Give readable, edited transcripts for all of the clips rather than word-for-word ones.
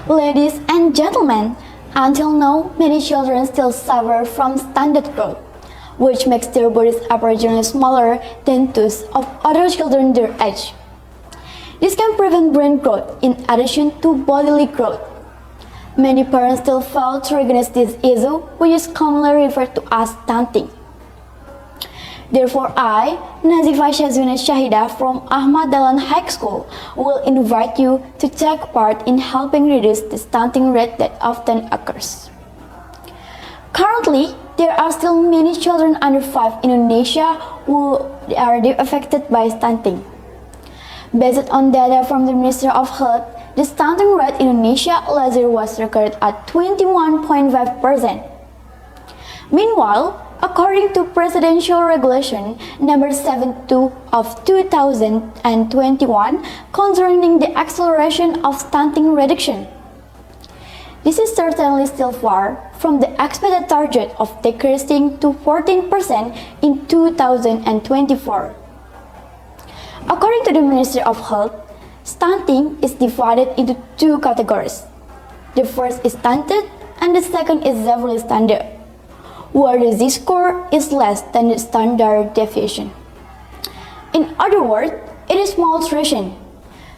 Ladies and gentlemen, until now, many children still suffer from stunted growth, which makes their bodies apparently smaller than those of other children their age. This can prevent brain growth in addition to bodily growth. Many parents still fail to recognize this issue, which is commonly referred to as stunting. Therefore, I, Nadzhifa Syazwina from Ahmad Dahlan High School, will invite you to take part in helping reduce the stunting rate that often occurs. Currently, there are still many children under 5 in Indonesia who are affected by stunting. Based on data from the Ministry of Health, the stunting rate in Indonesia last year was recorded at 21.5%. Meanwhile, according to Presidential Regulation Number 72 of 2021 concerning the acceleration of stunting reduction, this is certainly still far from the expected target of decreasing to 14% in 2024. According to the Ministry of Health, stunting is divided into 2 categories. The first is stunted and the second is severely stunted, where the Z-score is less than the standard deviation. In other words, it is malnutrition.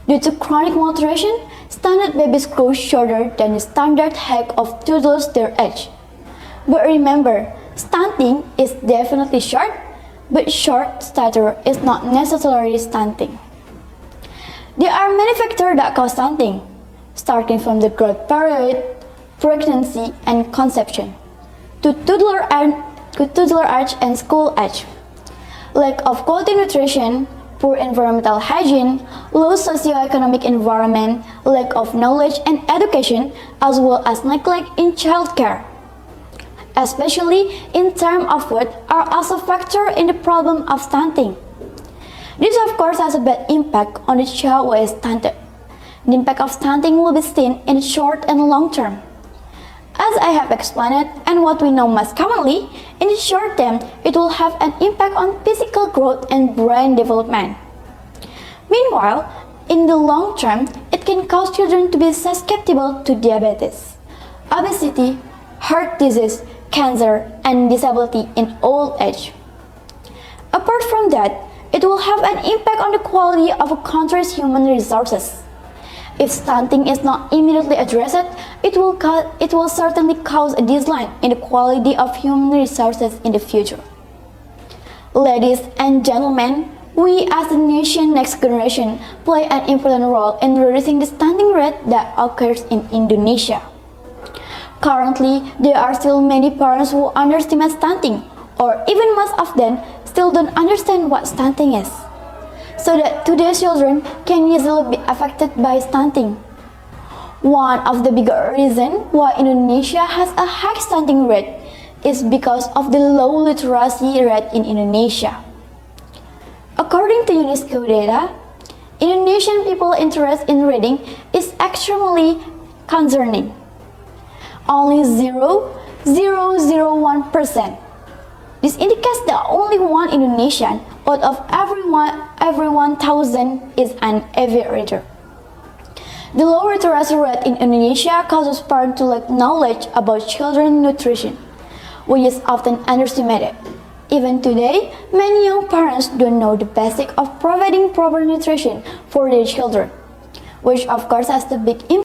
Due to chronic malnutrition, stunted babies grow shorter than the standard height of toddlers their age. But remember, stunting is definitely short, but short stature is not necessarily stunting. There are many factors that cause stunting, starting from the growth period, pregnancy, and conception, to toddler age and school age. Lack of quality nutrition, poor environmental hygiene, low socioeconomic environment, lack of knowledge and education, as well as neglect in childcare, especially in terms of food, are also factors in the problem of stunting. This of course has a bad impact on the child who is stunted. The impact of stunting will be seen in the short and long term. As I have explained and what we know most commonly, in the short term, it will have an impact on physical growth and brain development. Meanwhile, in the long term, it can cause children to be susceptible to diabetes, obesity, heart disease, cancer, and disability in old age. Apart from that, it will have an impact on the quality of a country's human resources. If stunting is not immediately addressed, it will certainly cause a decline in the quality of human resources in the future. Ladies and gentlemen, we as the nation's next generation play an important role in reducing the stunting rate that occurs in Indonesia. Currently, there are still many parents who underestimate stunting, or even most of them still don't understand what stunting is, so that today's children can easily be affected by stunting. One of the bigger reasons why Indonesia has a high stunting rate is because of the low literacy rate in Indonesia. According to UNESCO data, Indonesian people's interest in reading is extremely concerning. Only 0.001%. This indicates that only one Indonesian out of every 1,000 is an avid reader. The low literacy rate in Indonesia causes parents to lack knowledge about children's nutrition, which is often underestimated. Even today, many young parents don't know the basics of providing proper nutrition for their children, which of course has a big impact